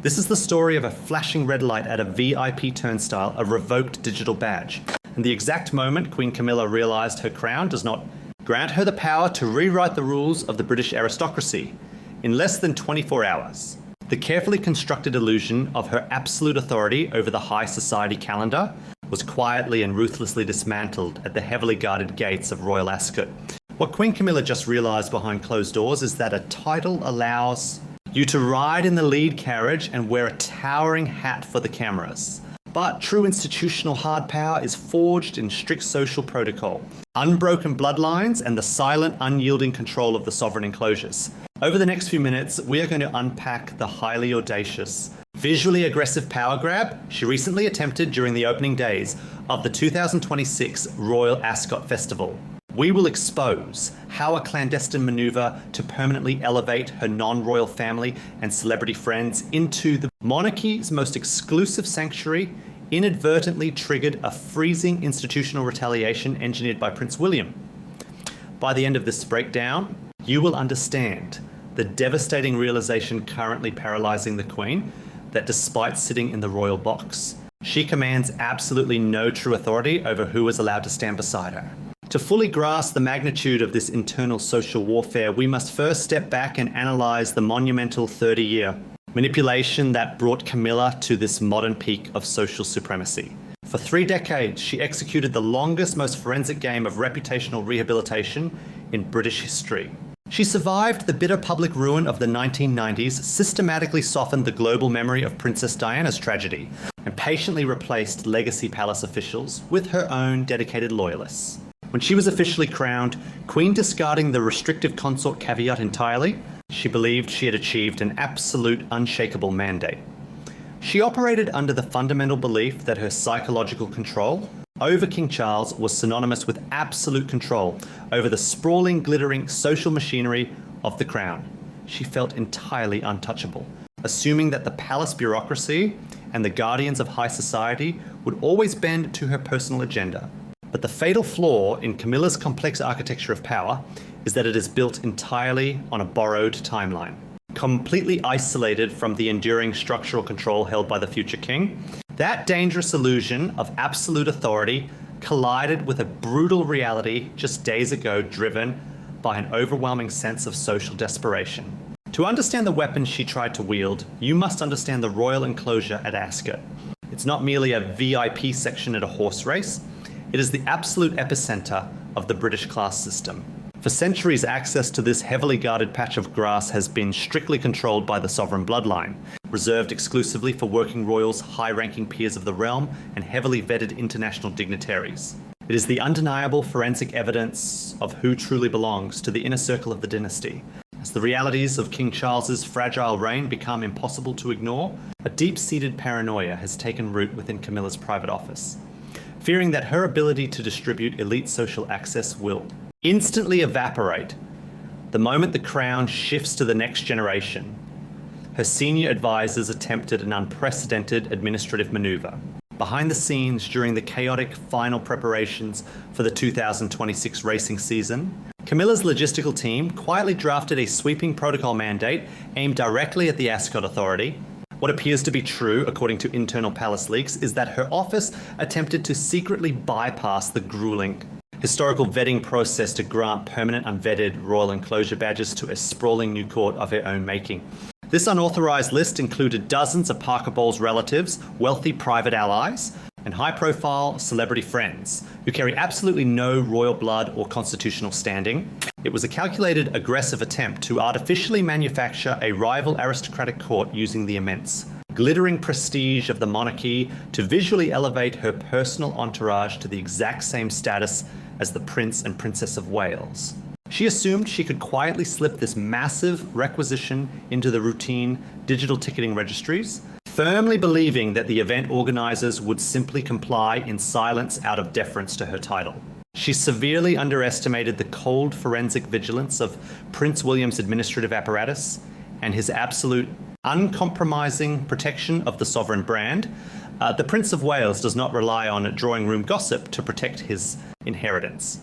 This is the story of a flashing red light at a VIP turnstile, a revoked digital badge. And the exact moment Queen Camilla realised her crown does not grant her the power to rewrite the rules of the British aristocracy in less than 24 hours. The carefully constructed illusion of her absolute authority over the high society calendar was quietly and ruthlessly dismantled at the heavily guarded gates of Royal Ascot. What Queen Camilla just realised behind closed doors is that a title allows you to ride in the lead carriage and wear a towering hat for the cameras. But true institutional hard power is forged in strict social protocol, unbroken bloodlines, and the silent, unyielding control of the sovereign enclosures. Over the next few minutes, we are going to unpack the highly audacious, visually aggressive power grab she recently attempted during the opening days of the 2026 Royal Ascot Festival. We will expose how a clandestine maneuver to permanently elevate her non-royal family and celebrity friends into the monarchy's most exclusive sanctuary inadvertently triggered a freezing institutional retaliation engineered by Prince William. By the end of this breakdown, you will understand the devastating realization currently paralyzing the Queen that despite sitting in the royal box, she commands absolutely no true authority over who is allowed to stand beside her. To fully grasp the magnitude of this internal social warfare, we must first step back and analyze the monumental 30-year manipulation that brought Camilla to this modern peak of social supremacy. For 3 decades, she executed the longest, most forensic game of reputational rehabilitation in British history. She survived the bitter public ruin of the 1990s, systematically softened the global memory of Princess Diana's tragedy, and patiently replaced legacy palace officials with her own dedicated loyalists. When she was officially crowned, Queen discarding the restrictive consort caveat entirely, she believed she had achieved an absolute unshakable mandate. She operated under the fundamental belief that her psychological control over King Charles was synonymous with absolute control over the sprawling, glittering social machinery of the crown. She felt entirely untouchable, assuming that the palace bureaucracy and the guardians of high society would always bend to her personal agenda. But the fatal flaw in Camilla's complex architecture of power is that it is built entirely on a borrowed timeline. Completely isolated from the enduring structural control held by the future king, that dangerous illusion of absolute authority collided with a brutal reality just days ago driven by an overwhelming sense of social desperation. To understand the weapons she tried to wield, you must understand the Royal Enclosure at Ascot. It's not merely a VIP section at a horse race, it is the absolute epicenter of the British class system. For centuries, access to this heavily guarded patch of grass has been strictly controlled by the sovereign bloodline, reserved exclusively for working royals, high-ranking peers of the realm, and heavily vetted international dignitaries. It is the undeniable forensic evidence of who truly belongs to the inner circle of the dynasty. As the realities of King Charles's fragile reign become impossible to ignore, a deep-seated paranoia has taken root within Camilla's private office, fearing that her ability to distribute elite social access will instantly evaporate the moment the crown shifts to the next generation. Her senior advisors attempted an unprecedented administrative maneuver. Behind the scenes during the chaotic final preparations for the 2026 racing season, Camilla's logistical team quietly drafted a sweeping protocol mandate aimed directly at the Ascot Authority. What appears to be true, according to internal palace leaks, is that her office attempted to secretly bypass the grueling historical vetting process to grant permanent unvetted Royal Enclosure badges to a sprawling new court of her own making. This unauthorized list included dozens of Parker Bowles' relatives, wealthy private allies, and high-profile celebrity friends who carry absolutely no royal blood or constitutional standing. It was a calculated, aggressive attempt to artificially manufacture a rival aristocratic court using the immense, glittering prestige of the monarchy to visually elevate her personal entourage to the exact same status as the Prince and Princess of Wales. She assumed she could quietly slip this massive requisition into the routine digital ticketing registries, firmly believing that the event organizers would simply comply in silence out of deference to her title. She severely underestimated the cold forensic vigilance of Prince William's administrative apparatus and his absolute uncompromising protection of the sovereign brand. The Prince of Wales does not rely on drawing room gossip to protect his inheritance.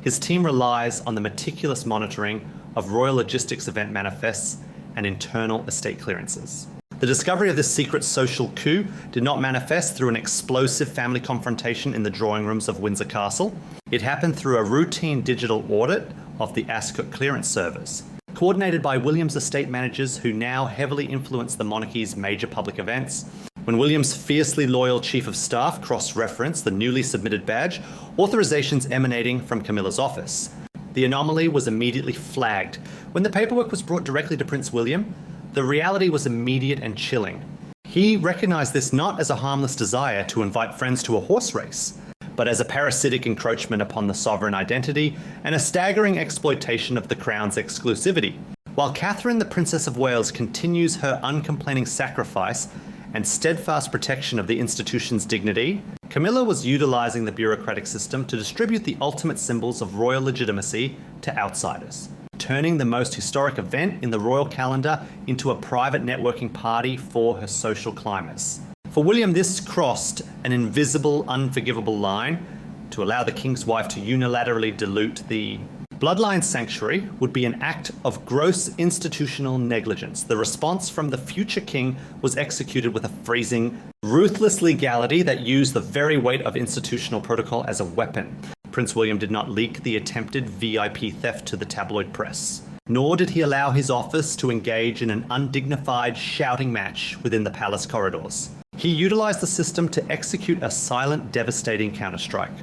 His team relies on the meticulous monitoring of royal logistics event manifests and internal estate clearances. The discovery of this secret social coup did not manifest through an explosive family confrontation in the drawing rooms of Windsor Castle. It happened through a routine digital audit of the Ascot clearance servers, coordinated by William's estate managers who now heavily influenced the monarchy's major public events. When William's fiercely loyal chief of staff cross-referenced the newly submitted badge, authorizations emanating from Camilla's office, the anomaly was immediately flagged. When the paperwork was brought directly to Prince William, the reality was immediate and chilling. He recognized this not as a harmless desire to invite friends to a horse race, but as a parasitic encroachment upon the sovereign identity and a staggering exploitation of the crown's exclusivity. While Catherine, the Princess of Wales, continues her uncomplaining sacrifice and steadfast protection of the institution's dignity, Camilla was utilizing the bureaucratic system to distribute the ultimate symbols of royal legitimacy to outsiders, turning the most historic event in the royal calendar into a private networking party for her social climbers. For William, this crossed an invisible, unforgivable line to allow the king's wife to unilaterally dilute the bloodline sanctuary would be an act of gross institutional negligence. The response from the future king was executed with a freezing, ruthless legality that used the very weight of institutional protocol as a weapon. Prince William did not leak the attempted VIP theft to the tabloid press, nor did he allow his office to engage in an undignified shouting match within the palace corridors. He utilized the system to execute a silent, devastating counterstrike.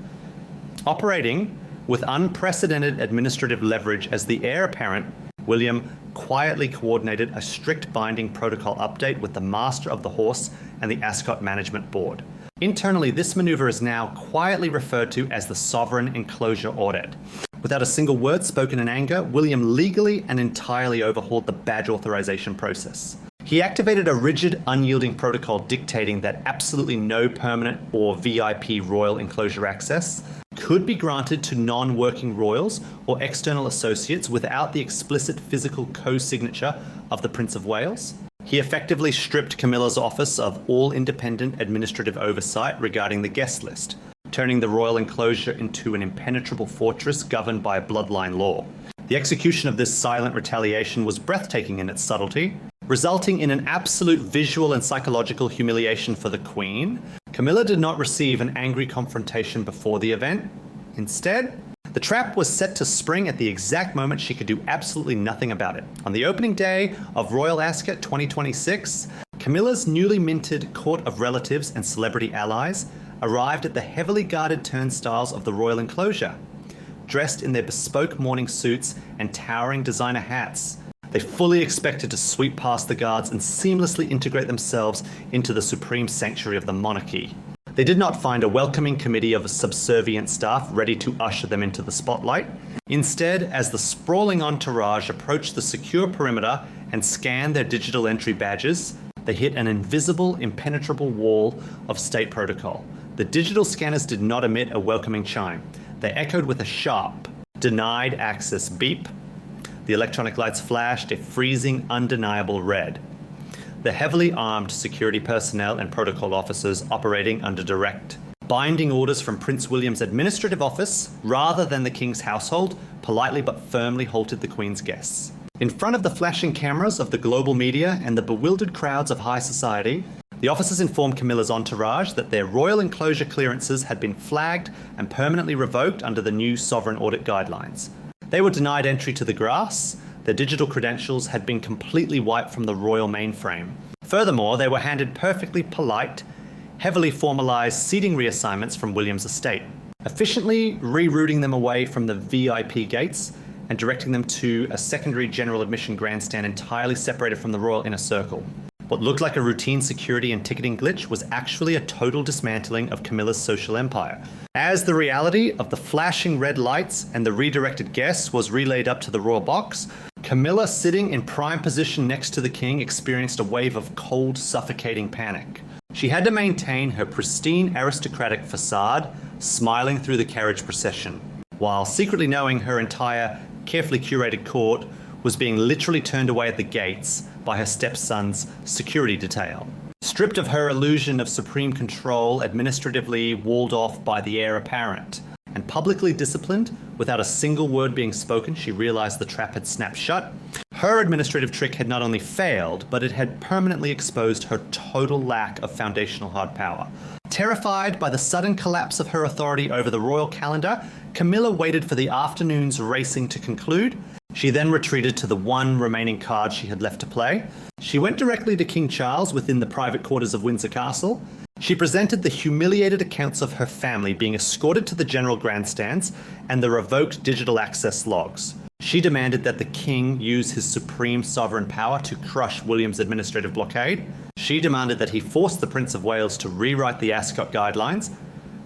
Operating with unprecedented administrative leverage as the heir apparent, William quietly coordinated a strict binding protocol update with the Master of the Horse and the Ascot Management Board. Internally, this maneuver is now quietly referred to as the Sovereign Enclosure Audit. Without a single word spoken in anger, William legally and entirely overhauled the badge authorization process. He activated a rigid, unyielding protocol dictating that absolutely no permanent or VIP Royal Enclosure access could be granted to non-working royals or external associates without the explicit physical co-signature of the Prince of Wales. He effectively stripped Camilla's office of all independent administrative oversight regarding the guest list, turning the Royal Enclosure into an impenetrable fortress governed by bloodline law. The execution of this silent retaliation was breathtaking in its subtlety, resulting in an absolute visual and psychological humiliation for the Queen. Camilla did not receive an angry confrontation before the event. Instead, the trap was set to spring at the exact moment she could do absolutely nothing about it. On the opening day of Royal Ascot 2026, Camilla's newly minted court of relatives and celebrity allies arrived at the heavily guarded turnstiles of the Royal Enclosure, dressed in their bespoke morning suits and towering designer hats. They fully expected to sweep past the guards and seamlessly integrate themselves into the supreme sanctuary of the monarchy. They did not find a welcoming committee of subservient staff ready to usher them into the spotlight. Instead, as the sprawling entourage approached the secure perimeter and scanned their digital entry badges, they hit an invisible, impenetrable wall of state protocol. The digital scanners did not emit a welcoming chime. They echoed with a sharp, denied access beep. The electronic lights flashed a freezing, undeniable red. The heavily armed security personnel and protocol officers operating under direct, binding orders from Prince William's administrative office, rather than the King's household, politely but firmly halted the Queen's guests. In front of the flashing cameras of the global media and the bewildered crowds of high society, the officers informed Camilla's entourage that their Royal Enclosure clearances had been flagged and permanently revoked under the new sovereign audit guidelines. They were denied entry to the grass. Their digital credentials had been completely wiped from the royal mainframe. Furthermore, they were handed perfectly polite, heavily formalized seating reassignments from William's estate, efficiently rerouting them away from the VIP gates and directing them to a secondary general admission grandstand entirely separated from the royal inner circle. What looked like a routine security and ticketing glitch was actually a total dismantling of Camilla's social empire. As the reality of the flashing red lights and the redirected guests was relayed up to the royal box, Camilla, sitting in prime position next to the king, experienced a wave of cold, suffocating panic. She had to maintain her pristine aristocratic facade, smiling through the carriage procession, while secretly knowing her entire carefully curated court was being literally turned away at the gates by her stepson's security detail. Stripped of her illusion of supreme control, administratively walled off by the heir apparent, and publicly disciplined without a single word being spoken, she realized the trap had snapped shut. Her administrative trick had not only failed, but it had permanently exposed her total lack of foundational hard power. Terrified by the sudden collapse of her authority over the royal calendar, Camilla waited for the afternoon's racing to conclude. She then retreated to the one remaining card she had left to play. She went directly to King Charles within the private quarters of Windsor Castle. She presented the humiliated accounts of her family being escorted to the general grandstands and the revoked digital access logs. She demanded that the king use his supreme sovereign power to crush William's administrative blockade. She demanded that he force the Prince of Wales to rewrite the Ascot guidelines,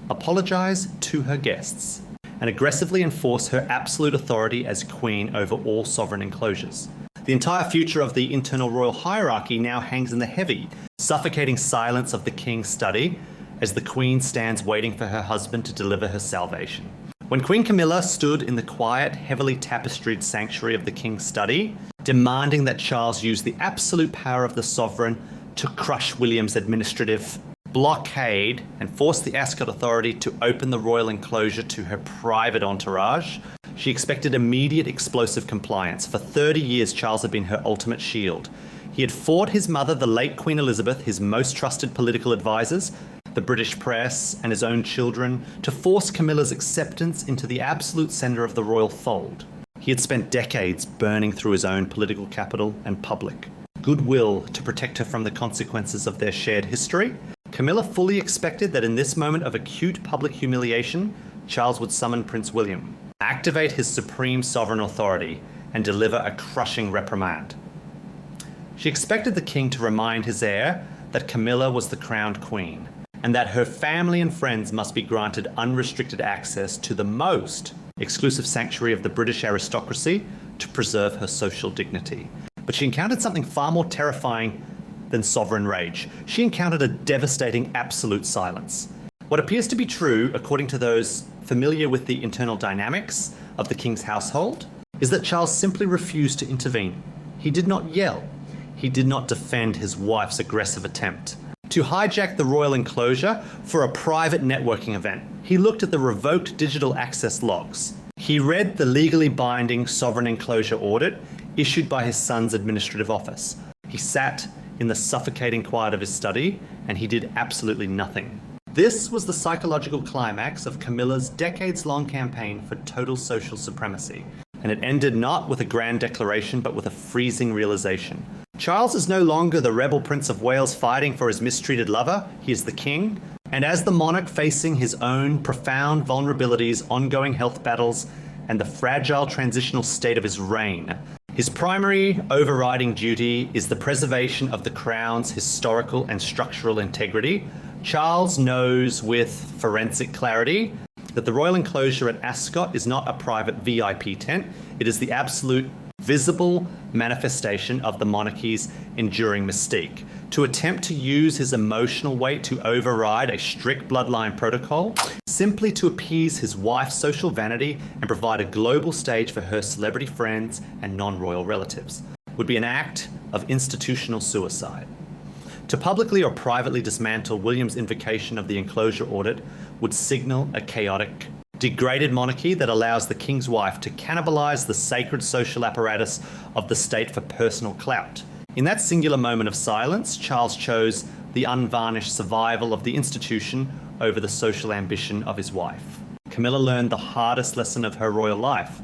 apologise to her guests, and aggressively enforce her absolute authority as queen over all sovereign enclosures. The entire future of the internal royal hierarchy now hangs in the heavy, suffocating silence of the king's study as the queen stands waiting for her husband to deliver her salvation. When Queen Camilla stood in the quiet, heavily tapestried sanctuary of the king's study, demanding that Charles use the absolute power of the sovereign to crush William's administrative blockade and force the Ascot authority to open the royal enclosure to her private entourage, she expected immediate explosive compliance. For 30 years, Charles had been her ultimate shield. He had fought his mother, the late Queen Elizabeth, his most trusted political advisors, the British press, and his own children, to force Camilla's acceptance into the absolute centre of the royal fold. He had spent decades burning through his own political capital and public goodwill to protect her from the consequences of their shared history. Camilla fully expected that in this moment of acute public humiliation, Charles would summon Prince William, activate his supreme sovereign authority, and deliver a crushing reprimand. She expected the king to remind his heir that Camilla was the crowned queen, and that her family and friends must be granted unrestricted access to the most exclusive sanctuary of the British aristocracy to preserve her social dignity. But she encountered something far more terrifying than sovereign rage. She encountered a devastating absolute silence. What appears to be true, according to those familiar with the internal dynamics of the king's household, is that Charles simply refused to intervene. He did not yell. He did not defend his wife's aggressive attempt to hijack the Royal Enclosure for a private networking event. He looked at the revoked digital access logs. He read the legally binding sovereign enclosure audit issued by his son's administrative office. He sat in the suffocating quiet of his study, and he did absolutely nothing. This was the psychological climax of Camilla's decades-long campaign for total social supremacy, and it ended not with a grand declaration, but with a freezing realization. Charles is no longer the rebel Prince of Wales fighting for his mistreated lover. He is the king, and as the monarch facing his own profound vulnerabilities, ongoing health battles, and the fragile transitional state of his reign, his primary overriding duty is the preservation of the crown's historical and structural integrity. Charles knows with forensic clarity that the Royal Enclosure at Ascot is not a private VIP tent. It is the absolute visible manifestation of the monarchy's enduring mystique. To attempt to use his emotional weight to override a strict bloodline protocol, simply to appease his wife's social vanity and provide a global stage for her celebrity friends and non-royal relatives, would be an act of institutional suicide. To publicly or privately dismantle William's invocation of the enclosure audit would signal a chaotic, degraded monarchy that allows the king's wife to cannibalize the sacred social apparatus of the state for personal clout. In that singular moment of silence, Charles chose the unvarnished survival of the institution over the social ambition of his wife. Camilla learned the hardest lesson of her royal life.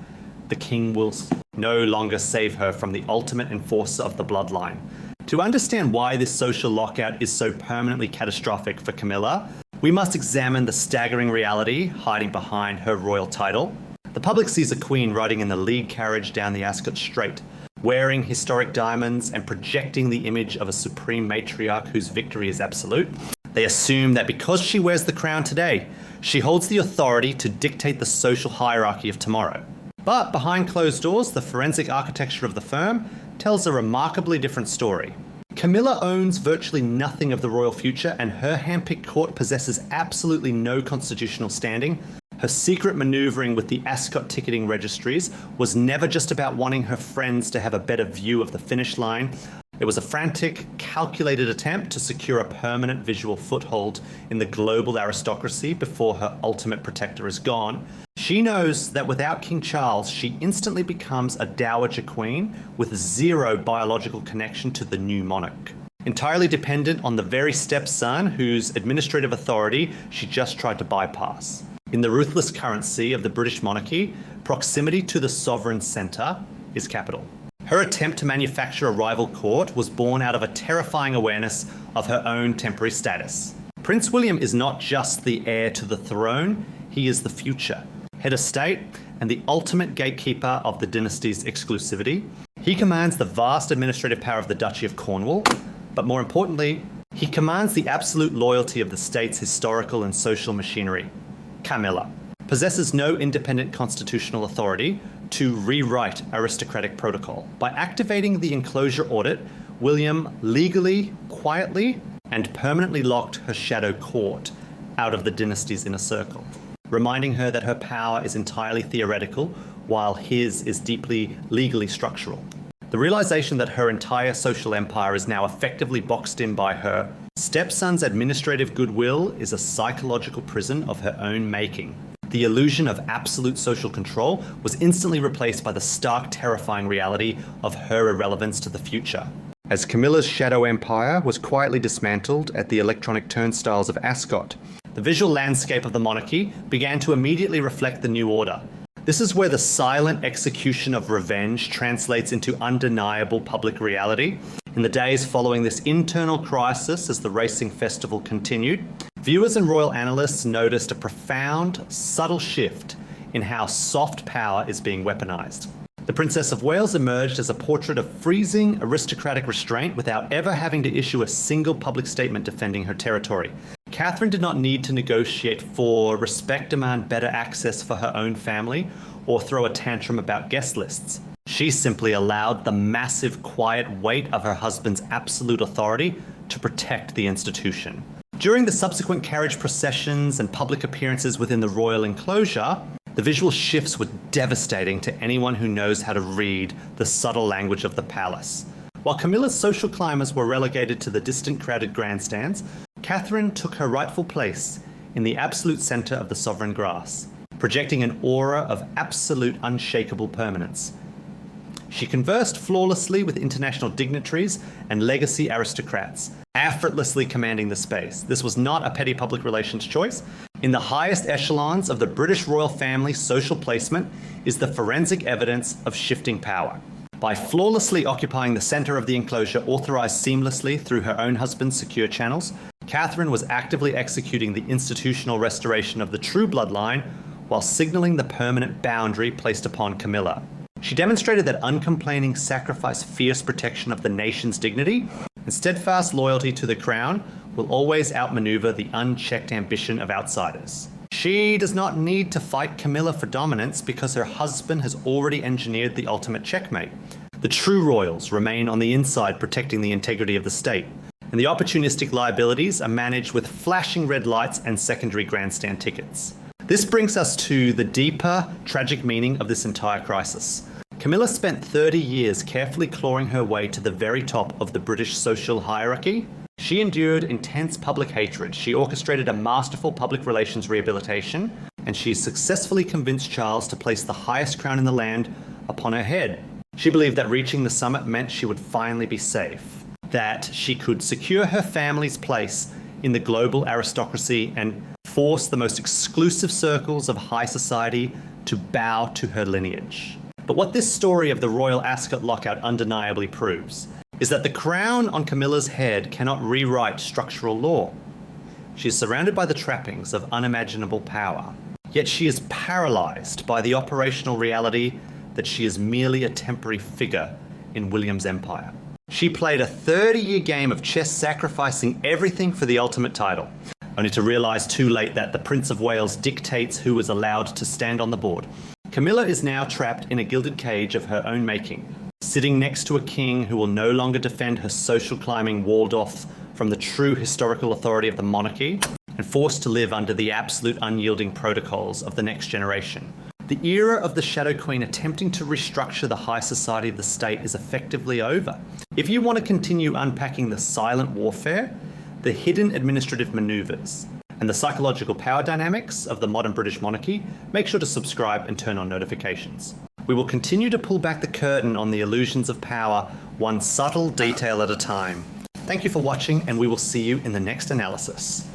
The king will no longer save her from the ultimate enforcer of the bloodline. To understand why this social lockout is so permanently catastrophic for Camilla, we must examine the staggering reality hiding behind her royal title. The public sees a queen riding in the lead carriage down the Ascot Strait, wearing historic diamonds and projecting the image of a supreme matriarch whose victory is absolute. They assume that because she wears the crown today, she holds the authority to dictate the social hierarchy of tomorrow. But behind closed doors, the forensic architecture of the firm tells a remarkably different story. Camilla owns virtually nothing of the royal future, and her handpicked court possesses absolutely no constitutional standing. Her secret maneuvering with the Ascot ticketing registries was never just about wanting her friends to have a better view of the finish line, It was a frantic, calculated attempt to secure a permanent visual foothold in the global aristocracy before her ultimate protector is gone. She knows that without King Charles, she instantly becomes a dowager queen with zero biological connection to the new monarch. Entirely dependent on the very stepson whose administrative authority she just tried to bypass. In the ruthless currency of the British monarchy, proximity to the sovereign centre is capital. Her attempt to manufacture a rival court was born out of a terrifying awareness of her own temporary status. Prince William is not just the heir to the throne, he is the future, head of state, and the ultimate gatekeeper of the dynasty's exclusivity. He commands the vast administrative power of the Duchy of Cornwall, but more importantly, he commands the absolute loyalty of the state's historical and social machinery. Camilla possesses no independent constitutional authority to rewrite aristocratic protocol. By activating the Enclosure Audit, William legally, quietly, and permanently locked her shadow court out of the dynasty's inner circle, reminding her that her power is entirely theoretical, while his is deeply legally structural. The realization that her entire social empire is now effectively boxed in by her stepson's administrative goodwill is a psychological prison of her own making. The illusion of absolute social control was instantly replaced by the stark, terrifying reality of her irrelevance to the future. As Camilla's shadow empire was quietly dismantled at the electronic turnstiles of Ascot, the visual landscape of the monarchy began to immediately reflect the new order. This is where the silent execution of revenge translates into undeniable public reality. In the days following this internal crisis, as the racing festival continued, viewers and royal analysts noticed a profound, subtle shift in how soft power is being weaponized. The Princess of Wales emerged as a portrait of freezing aristocratic restraint without ever having to issue a single public statement defending her territory. Catherine did not need to negotiate for respect, demand better access for her own family, or throw a tantrum about guest lists. She simply allowed the massive, quiet weight of her husband's absolute authority to protect the institution. During the subsequent carriage processions and public appearances within the Royal Enclosure, the visual shifts were devastating to anyone who knows how to read the subtle language of the palace. While Camilla's social climbers were relegated to the distant, crowded grandstands, Catherine took her rightful place in the absolute centre of the sovereign grass, projecting an aura of absolute, unshakable permanence. She conversed flawlessly with international dignitaries and legacy aristocrats, effortlessly commanding the space. This was not a petty public relations choice. In the highest echelons of the British royal family's social placement is the forensic evidence of shifting power. By flawlessly occupying the centre of the enclosure, authorised seamlessly through her own husband's secure channels, Catherine was actively executing the institutional restoration of the true bloodline while signalling the permanent boundary placed upon Camilla. She demonstrated that uncomplaining sacrifice, fierce protection of the nation's dignity, and steadfast loyalty to the crown will always outmaneuver the unchecked ambition of outsiders. She does not need to fight Camilla for dominance because her husband has already engineered the ultimate checkmate. The true royals remain on the inside protecting the integrity of the state, and the opportunistic liabilities are managed with flashing red lights and secondary grandstand tickets. This brings us to the deeper, tragic meaning of this entire crisis. Camilla spent 30 years carefully clawing her way to the very top of the British social hierarchy. She endured intense public hatred, she orchestrated a masterful public relations rehabilitation, and she successfully convinced Charles to place the highest crown in the land upon her head. She believed that reaching the summit meant she would finally be safe, that she could secure her family's place in the global aristocracy and force the most exclusive circles of high society to bow to her lineage. But what this story of the Royal Ascot lockout undeniably proves is that the crown on Camilla's head cannot rewrite structural law. She is surrounded by the trappings of unimaginable power, yet she is paralyzed by the operational reality that she is merely a temporary figure in William's empire. She played a 30-year game of chess, sacrificing everything for the ultimate title, only to realize too late that the Prince of Wales dictates who is allowed to stand on the board. Camilla is now trapped in a gilded cage of her own making, sitting next to a king who will no longer defend her social climbing, walled off from the true historical authority of the monarchy, and forced to live under the absolute unyielding protocols of the next generation. The era of the Shadow Queen attempting to restructure the high society of the state is effectively over. If you want to continue unpacking the silent warfare, the hidden administrative maneuvers, and the psychological power dynamics of the modern British monarchy, make sure to subscribe and turn on notifications. We will continue to pull back the curtain on the illusions of power, one subtle detail at a time. Thank you for watching, and we will see you in the next analysis.